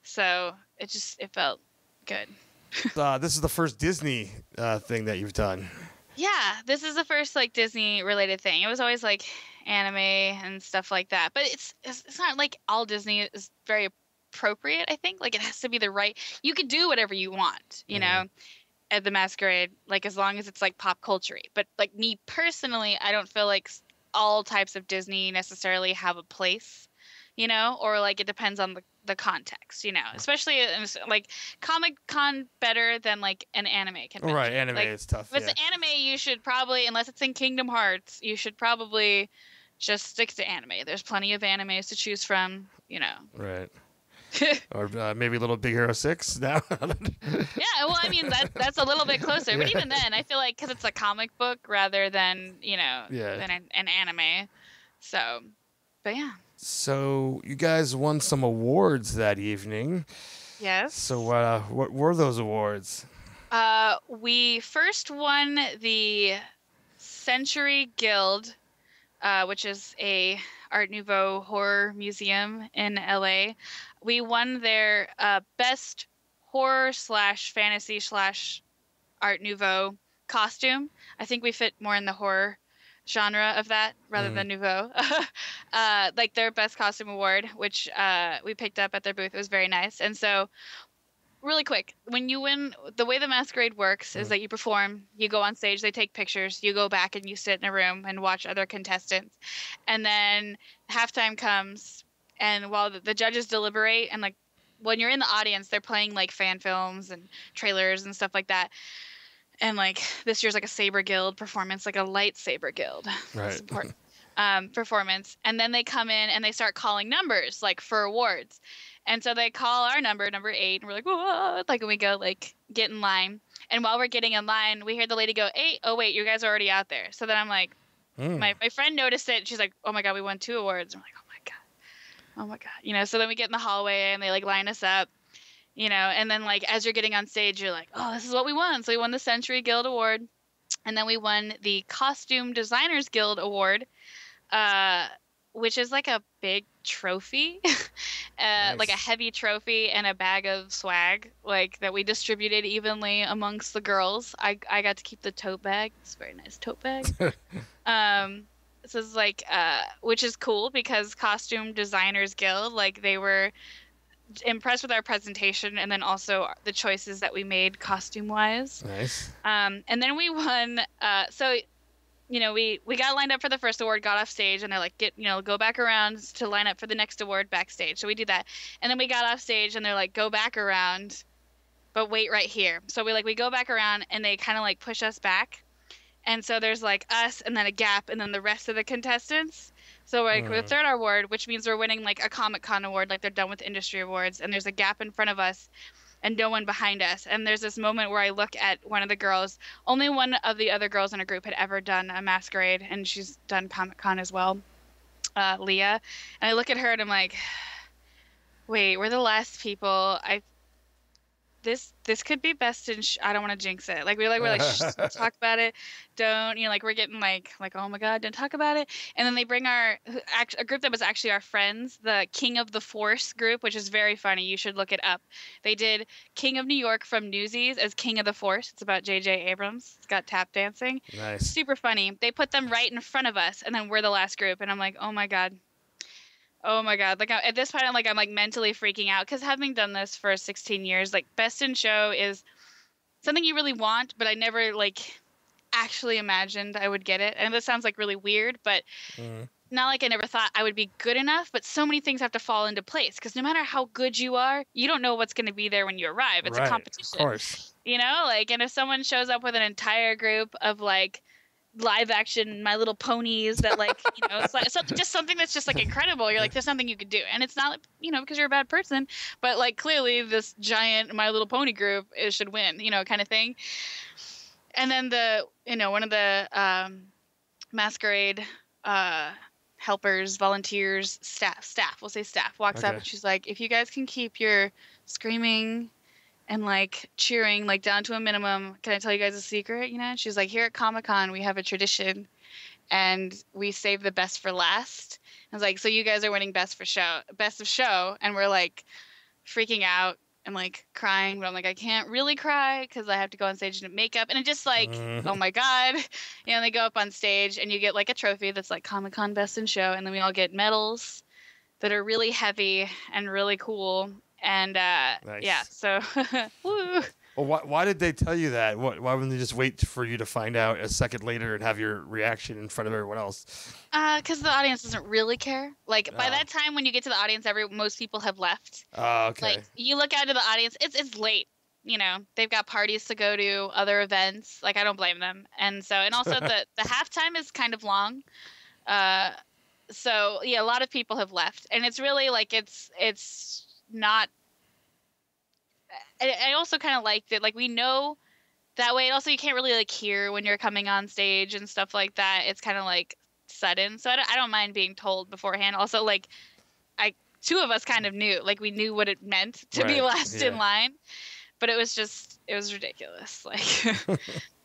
So it felt good. This is the first Disney thing that you've done. Yeah, this is the first like Disney related thing. It was always like anime and stuff like that, but it's not like all Disney is very appropriate. I think like it has to be the right. You could do whatever you want, at the Masquerade, like as long as it's like pop culture. But like me personally, I don't feel like all types of Disney necessarily have a place, or like it depends on the context, especially like Comic-Con better than like an anime convention. Right, anime like, is tough. If it's anime, you should probably, unless it's in Kingdom Hearts, you should probably just stick to anime. There's plenty of animes to choose from, Right. Or maybe a little Big Hero 6 now. Yeah, well, I mean that's a little bit closer, but even then, I feel like because it's a comic book rather than than an anime. So, but yeah. So you guys won some awards that evening. Yes. So what were those awards? We first won the Century Guild, which is a Art Nouveau horror museum in LA. We won their best horror / fantasy / Art Nouveau costume. I think we fit more in the horror genre of that rather than Nouveau. Like their best costume award, which we picked up at their booth. It was very nice. And so really quick, when you win, the way the Masquerade works is that you perform, you go on stage, they take pictures, you go back and you sit in a room and watch other contestants. And then halftime comes, and while the judges deliberate, and like when you're in the audience, they're playing like fan films and trailers and stuff like that. And like this year's like a Saber Guild performance, like a lightsaber guild. Right. It's important. Performance. And then they come in and they start calling numbers like for awards. And so they call our number 8, and we're like, whoa, like, and we go like get in line. And while we're getting in line, we hear the lady go, 8, oh wait, you guys are already out there. So then I'm like, my friend noticed it. She's like, oh my God, we won 2 awards. I'm like, oh my God. So then we get in the hallway and they like line us up, and then like as you're getting on stage, you're like, oh, this is what we won. So we won the Century Guild Award, and then we won the Costume Designers Guild Award, which is like a big trophy, like a Nice. heavy trophy and a bag of swag, like that we distributed evenly amongst the girls. I got to keep the tote bag. It's a very nice tote bag. Um, so it's like, which is cool because Costume Designers Guild, like they were impressed with our presentation and then also the choices that we made costume wise. Nice. And then we won. So we got lined up for the first award, got off stage, and they're like, go back around to line up for the next award backstage. So we did that, and then we got off stage, and they're like, go back around, but wait right here. So we go back around, and they kind of like push us back, and so there's like us, and then a gap, and then the rest of the contestants. So we're like, the third award, which means we're winning like a Comic-Con award, like they're done with industry awards, and there's a gap in front of us and no one behind us. And there's this moment where I look at one of the girls. Only one of the other girls in our group had ever done a Masquerade, and she's done Comic-Con as well, Leah. And I look at her and I'm like, wait, we're the last people. This could be best in I don't want to jinx it. Like we're like shh, don't talk about it. Don't, like we're getting like oh my god, don't talk about it. And then they bring a group that was actually our friends, the King of the Force group, which is very funny. You should look it up. They did King of New York from Newsies as King of the Force. It's about J.J. Abrams. It's got tap dancing. Nice. Super funny. They put them right in front of us, and then we're the last group. And I'm like, oh my god. Oh my god! Like at this point, I'm like mentally freaking out because having done this for 16 years, like Best in Show is something you really want, but I never like actually imagined I would get it. And this sounds like really weird, but not like I never thought I would be good enough. But so many things have to fall into place because no matter how good you are, you don't know what's going to be there when you arrive. It's a competition, of course. And if someone shows up with an entire group of like live action My Little Ponies that it's like just something that's just like incredible, you're like, there's nothing you could do. And it's not like because you're a bad person, but like clearly this giant My Little Pony group should win, kind of thing. And then one of the Masquerade helpers, volunteers, staff we'll say staff walks up and she's like, if you guys can keep your screaming and like cheering like down to a minimum, can I tell you guys a secret? She's like, here at Comic-Con we have a tradition and we save the best for last. I was like, so you guys are winning best of show, and we're like freaking out and like crying, but I'm like, I can't really cry because I have to go on stage and do makeup, and it just like oh my god. They go up on stage and you get like a trophy that's like Comic-Con best in show, and then we all get medals that are really heavy and really cool. And nice. Yeah, so woo. Well, why did they tell you that? Why wouldn't they just wait for you to find out a second later and have your reaction in front of everyone else? Because the audience doesn't really care. Like by that time, when you get to the audience, most people have left. Oh, okay. Like you look out to the audience, it's late. They've got parties to go to, other events. Like I don't blame them. And also the halftime is kind of long. So yeah, a lot of people have left, and it's really like it's not. I also kind of liked it. Like we know that way. Also, you can't really like hear when you're coming on stage and stuff like that. It's kind of like sudden. So I don't mind being told beforehand. Also, like two of us kind of knew. Like we knew what it meant to be last in line. But it was ridiculous. Like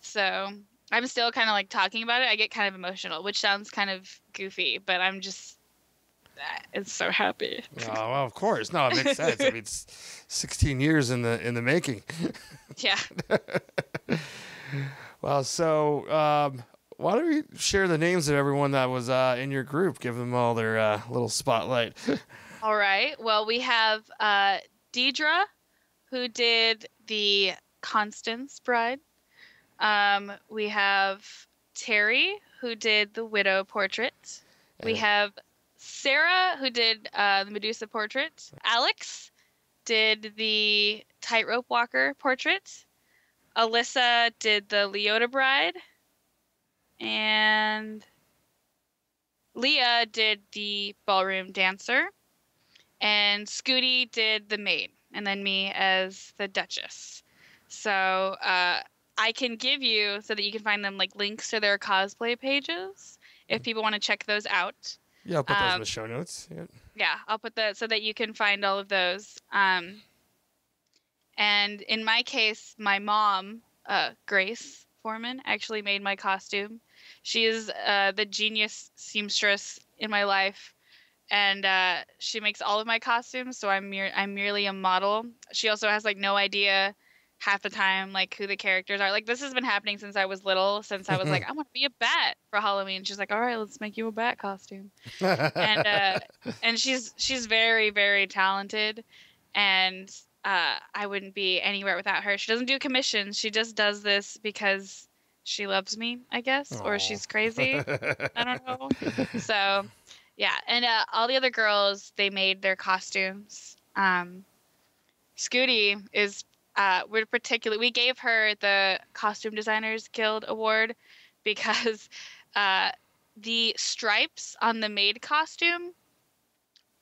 so I'm still kind of like talking about it. I get kind of emotional, which sounds kind of goofy, but I'm just. It's so happy. Oh, well, of course. No, it makes sense. I mean, it's 16 years in the making. Yeah. Well, so why don't we share the names of everyone that was in your group? Give them all their little spotlight. All right. Well, we have Deidre, who did the Constance Bride. We have Terry, who did the Widow portrait. We have Sarah, who did the Medusa portrait. Alex did the Tightrope Walker portrait. Alyssa did the Leota Bride. And Leah did the Ballroom Dancer. And Scooty did the Maid. And then me as the Duchess. So I can give you, so that you can find them, like links to their cosplay pages if people want to check those out. Yeah, I'll put those in the show notes. Yeah, I'll put that so that you can find all of those. And in my case, my mom, Grace Foreman, actually made my costume. She is the genius seamstress in my life. and she makes all of my costumes. So I'm merely a model. She also has like no idea half the time like who the characters are. Like this has been happening since I was little. Since I was like, I want to be a bat for Halloween. She's like, all right, let's make you a bat costume. And she's very very talented, and I wouldn't be anywhere without her. She doesn't do commissions. She just does this because she loves me, I guess, Aw. or she's crazy. I don't know. So, yeah, and all the other girls, they made their costumes. Scooty is we gave her the Costume Designers Guild Award because the stripes on the maid costume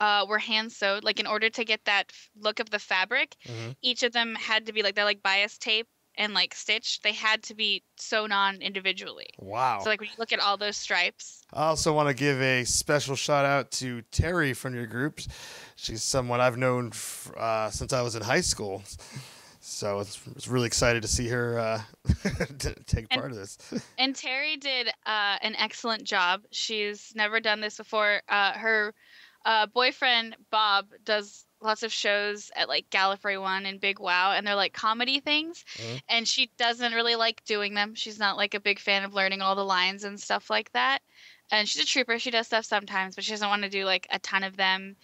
were hand sewed. Like in order to get that look of the fabric, each of them had to be like they're like bias tape and like stitched. They had to be sewn on individually. Wow. So like when you look at all those stripes. I also want to give a special shout out to Terry from your group. She's someone I've known since I was in high school. So it's really excited to see her take part of this. And Terry did an excellent job. She's never done this before. Her boyfriend Bob does lots of shows at like Gallifrey One and Big Wow, and they're like comedy things, and she doesn't really like doing them. She's not like a big fan of learning all the lines and stuff like that. And she's a trooper. She does stuff sometimes, but she doesn't want to do like a ton of them.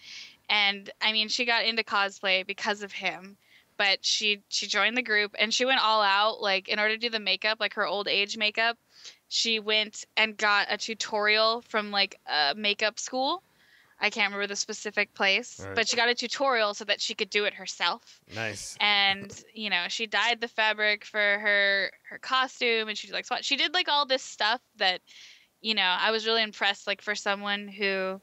And I mean, she got into cosplay because of him. But she joined the group and she went all out. Like in order to do the makeup, like her old age makeup, she went and got a tutorial from like a makeup school. I can't remember the specific place, but she got a tutorial so that she could do it herself. Nice. And you know, she dyed the fabric for her costume, and she like she did like all this stuff that, you know, I was really impressed. Like for someone who,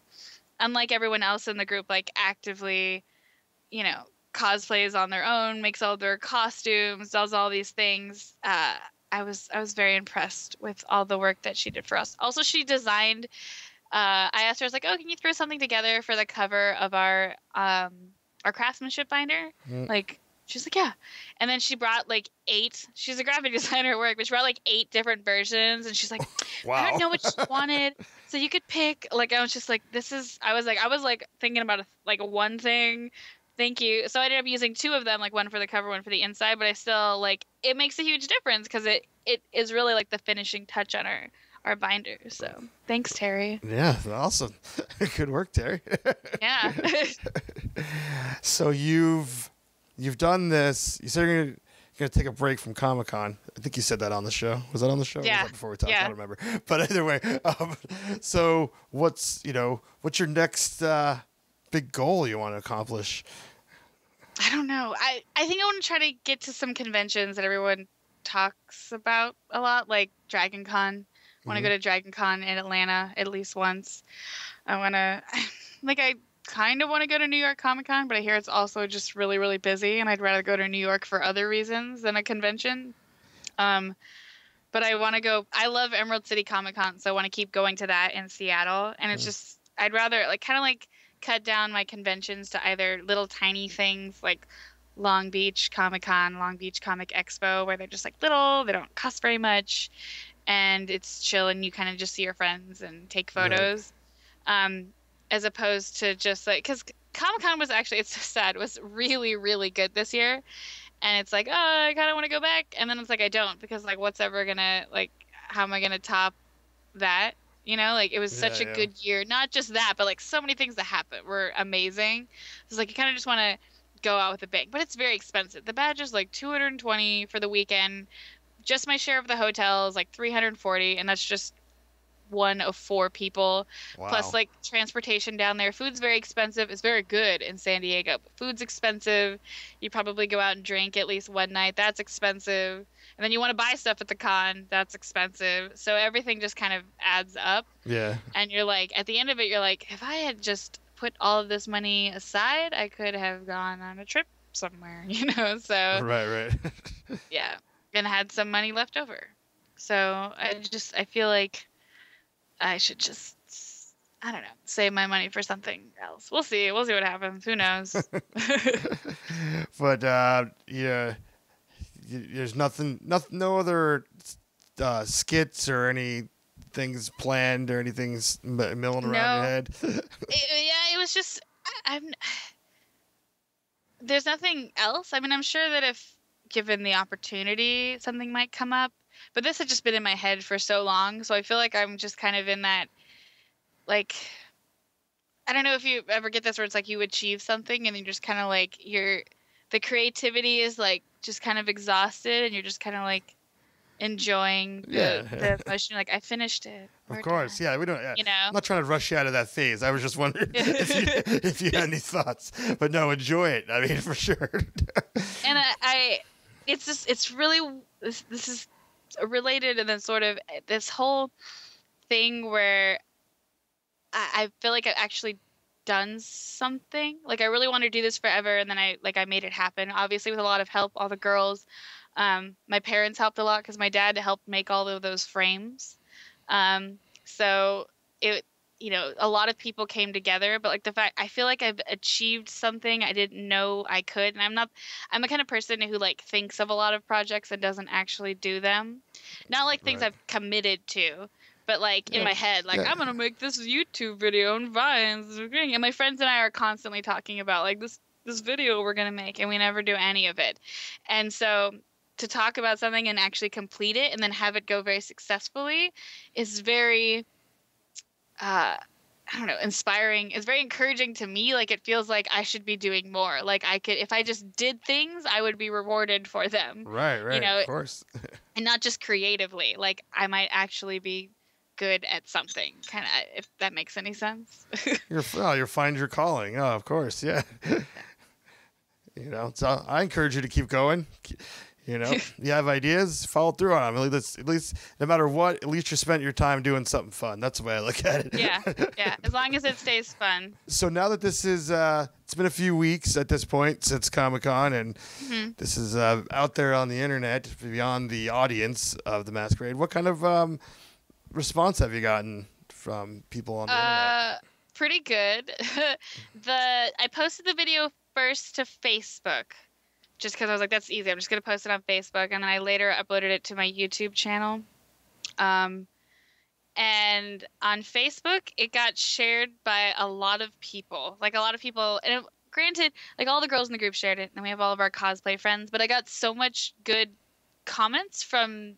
unlike everyone else in the group, like actively, you know, cosplays on their own, makes all their costumes, does all these things. I was very impressed with all the work that she did for us. Also, she designed. I asked her, I was like, "Oh, can you throw something together for the cover of our craftsmanship binder?" Like, she's like, "Yeah." And then she brought like 8. She's a graphic designer at work, but she brought like 8 different versions, and she's like, Wow. "I don't know what she wanted, so you could pick." Like, I was just like, "This is." I was like thinking about like one thing. Thank you. So I ended up using 2 of them, like one for the cover, one for the inside, but I still like it makes a huge difference because it is really like the finishing touch on our binder. So thanks, Terry. Yeah, awesome. Good work, Terry. Yeah. So you've done this. You said you're gonna take a break from Comic-Con. I think you said that on the show. Was that on the show? Yeah. Or was that before we talked? Yeah. I don't remember. But either way, so what's your next big goal you want to accomplish? I don't know. I think I want to try to get to some conventions that everyone talks about a lot, like Dragon Con. I want to go to Dragon Con in Atlanta at least once. I want to, like, I kind of want to go to New York Comic Con, but I hear it's also just really, really busy, and I'd rather go to New York for other reasons than a convention. But I want to go. I love Emerald City Comic Con, so I want to keep going to that in Seattle. And it's just, I'd rather like kind of like cut down my conventions to either little tiny things like Long Beach Comic Con, Long Beach Comic Expo, where they're just like little, they don't cost very much, and it's chill, and you kind of just see your friends and take photos, as opposed to just like, because Comic Con was actually, it's so sad, was really, really good this year. And it's like, oh, I kind of want to go back. And then it's like, I don't, because like, what's ever gonna, like, how am I gonna top that? You know, like, it was such a good year. Not just that, but like so many things that happened were amazing. It's like, you kind of just want to go out with a bang, but it's very expensive. The badge is like $220 for the weekend. Just my share of the hotel is like $340, and that's just one of 4 people. Wow. Plus like transportation down there. Food's very expensive. It's very good in San Diego, but food's expensive. You probably go out and drink at least one night. That's expensive. And then you want to buy stuff at the con. That's expensive. So everything just kind of adds up. Yeah. And you're like, at the end of it, you're like, if I had just put all of this money aside, I could have gone on a trip somewhere, you know? So Right. yeah, and had some money left over. So I feel like I should just, I don't know, save my money for something else. We'll see what happens. Who knows? But yeah, there's no other skits or any things planned or anything milling around your head. It was just I'm there's nothing else. I mean, I'm sure that if given the opportunity, something might come up. But this had just been in my head for so long, so I feel like I'm just kind of in that, like, I don't know if you ever get this where it's like you achieve something and you're just kind of like the creativity is like just kind of exhausted and you're just kind of like enjoying the emotion. Like, I finished it. Of course, yeah. We don't. You know, I'm not trying to rush you out of that phase. I was just wondering if you had any thoughts. But no, enjoy it. I mean, for sure. And it's really this is related, and then sort of this whole thing where I feel like I've actually done something. Like, I really want to do this forever, and then I made it happen. Obviously, with a lot of help, all the girls. My parents helped a lot because my dad helped make all of those frames. So it, a lot of people came together, but like the fact, I feel like I've achieved something I didn't know I could. And I'm the kind of person who like thinks of a lot of projects and doesn't actually do them. Not like things I've committed to, but like in my head, like I'm going to make this YouTube video on Vines. And my friends and I are constantly talking about like this video we're going to make, and we never do any of it. And so to talk about something and actually complete it and then have it go very successfully is very, I don't know, inspiring. It's very encouraging to me. Like, it feels like I should be doing more. Like, I could, if I just did things, I would be rewarded for them. Right, of course. And not just creatively. Like, I might actually be good at something, kind of, if that makes any sense. You'll find your calling. Oh, of course, yeah. So I encourage you to keep going. You have ideas, follow through on them. At least, no matter what, at least you spent your time doing something fun. That's the way I look at it. Yeah. As long as it stays fun. So now that this is, it's been a few weeks at this point since Comic-Con, and this is out there on the internet beyond the audience of the Masquerade. What kind of response have you gotten from people on the internet? Pretty good. I posted the video first to Facebook. Just because I was like, that's easy. I'm just going to post it on Facebook. And then I later uploaded it to my YouTube channel. And on Facebook, it got shared by a lot of people. Like, a lot of people, and granted, like, all the girls in the group shared it, and we have all of our cosplay friends. But I got so much good comments from,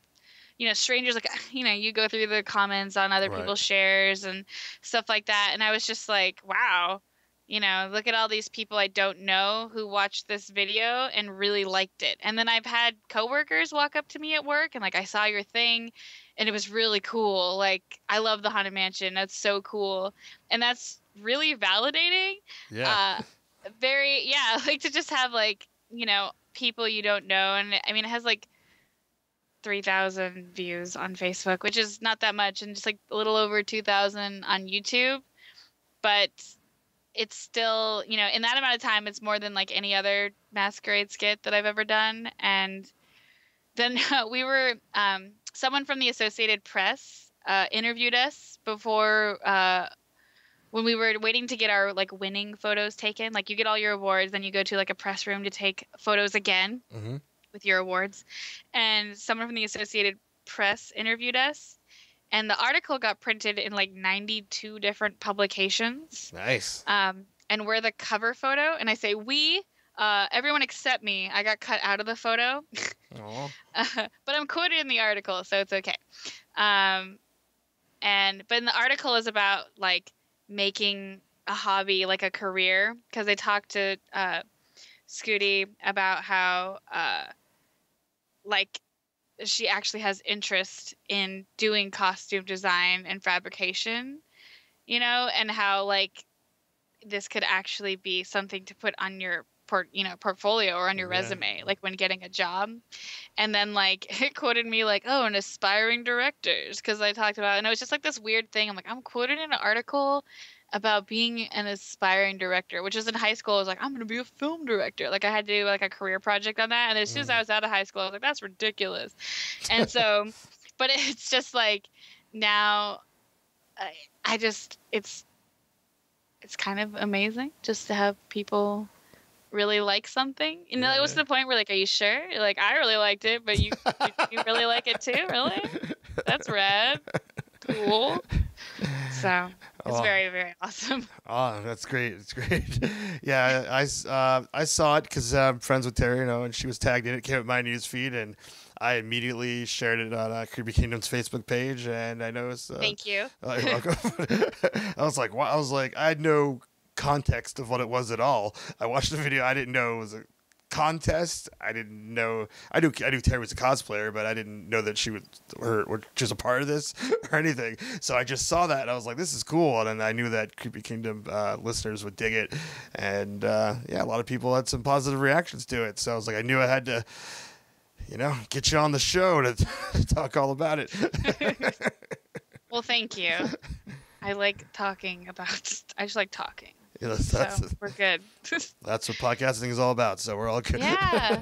strangers. Like, you go through the comments on other people's shares and stuff like that. And I was just like, wow. Look at all these people I don't know who watched this video and really liked it. And then I've had coworkers walk up to me at work and like, I saw your thing and it was really cool. Like, I love the Haunted Mansion. That's so cool. And that's really validating. Yeah. Like to just have like, people you don't know. And I mean, it has like 3,000 views on Facebook, which is not that much. And just like a little over 2,000 on YouTube. But it's still, in that amount of time, it's more than like any other Masquerade skit that I've ever done. And then someone from the Associated Press interviewed us before when we were waiting to get our like winning photos taken. Like, you get all your awards, then you go to like a press room to take photos again with your awards. And someone from the Associated Press interviewed us. And the article got printed in like 92 different publications. Nice. And we're the cover photo. And I say everyone except me. I got cut out of the photo. But I'm quoted in the article, so it's okay. But the article is about like making a hobby like a career, because they talked to Scooty about how like she actually has interest in doing costume design and fabrication, and how like this could actually be something to put on your portfolio or on your resume, like when getting a job. And then like it quoted me like, oh, and aspiring directors, because I talked about, and it was just like this weird thing. I'm like, I'm quoted in an article about being an aspiring director, which is in high school. I was like, I'm going to be a film director. Like, I had to do like a career project on that. And as soon as I was out of high school, I was like, that's ridiculous. And so, but it's just like now it's kind of amazing just to have people really like something. It was to the point where like, are you sure? You're like, I really liked it, but you really like it too? Really? That's rad. Cool. So It's very, very awesome. Oh, that's great. It's great. Yeah, I saw it because I'm friends with Terry, and she was tagged in it. It came up my news feed, and I immediately shared it on Creepy Kingdom's Facebook page, and I noticed. Thank you. You're welcome. I was like, wow. I was like, I had no context of what it was at all. I watched the video. I didn't know it was a contest. I didn't know. I knew Terry was a cosplayer, but I didn't know that she was a part of this or anything. So I just saw that and I was like, "This is cool," and then I knew that Creepy Kingdom listeners would dig it, and a lot of people had some positive reactions to it. So I was like, I knew I had to, get you on the show to talk all about it. Well, thank you. I like talking about. I just like talking. Yeah, so we're good. That's what podcasting is all about. So we're all good. Yeah.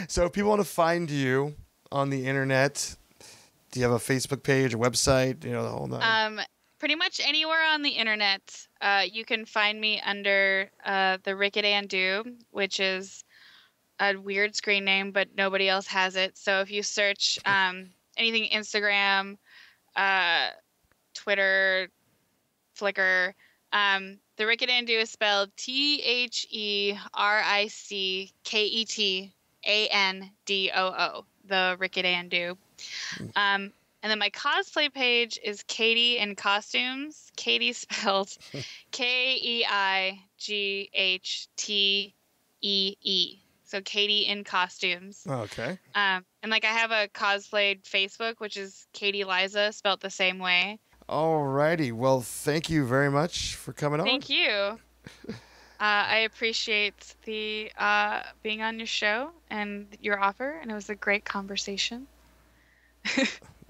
So if people want to find you on the internet, do you have a Facebook page, a website? The whole nine. Pretty much anywhere on the internet. You can find me under the Rickedandu, which is a weird screen name, but nobody else has it. So if you search anything Instagram, Twitter, Flickr. The Rickedandu is spelled TheRicketandoo. The Rickedandu. And then my cosplay page is Keightee in Costumes. Keightee spelled Keightee. So Keightee in Costumes. Oh, okay. And I have a cosplay Facebook, which is Keightee Liza, spelled the same way. Alrighty. Well, thank you very much for coming on. Thank you. I appreciate the being on your show and your offer, and it was a great conversation.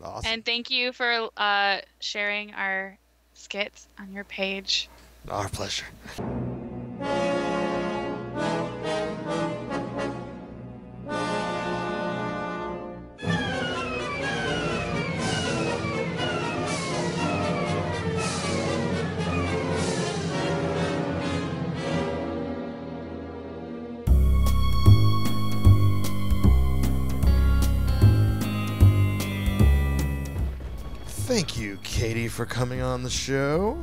Awesome. And thank you for sharing our skits on your page. Our pleasure. Thank you, Keightee, for coming on the show.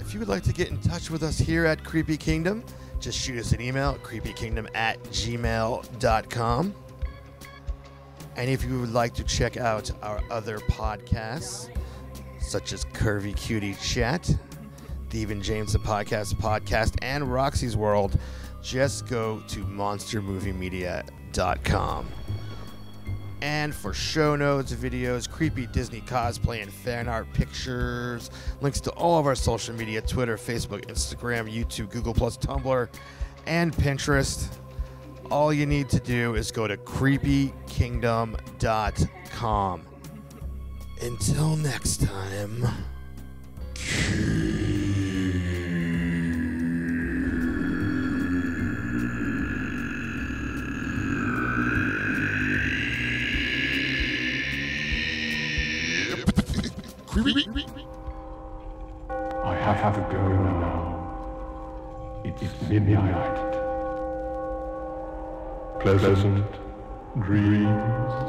If you would like to get in touch with us here at Creepy Kingdom, just shoot us an email at creepykingdom@gmail.com. And if you would like to check out our other podcasts, such as Curvy Cutie Chat, Steve and James the Podcast, and Roxy's World, just go to monstermoviemedia.com. And for show notes, videos, creepy Disney cosplay, and fan art pictures, links to all of our social media, Twitter, Facebook, Instagram, YouTube, Google+, Tumblr, and Pinterest, all you need to do is go to creepykingdom.com. Until next time, I have to go now. It's midnight. Pleasant dreams.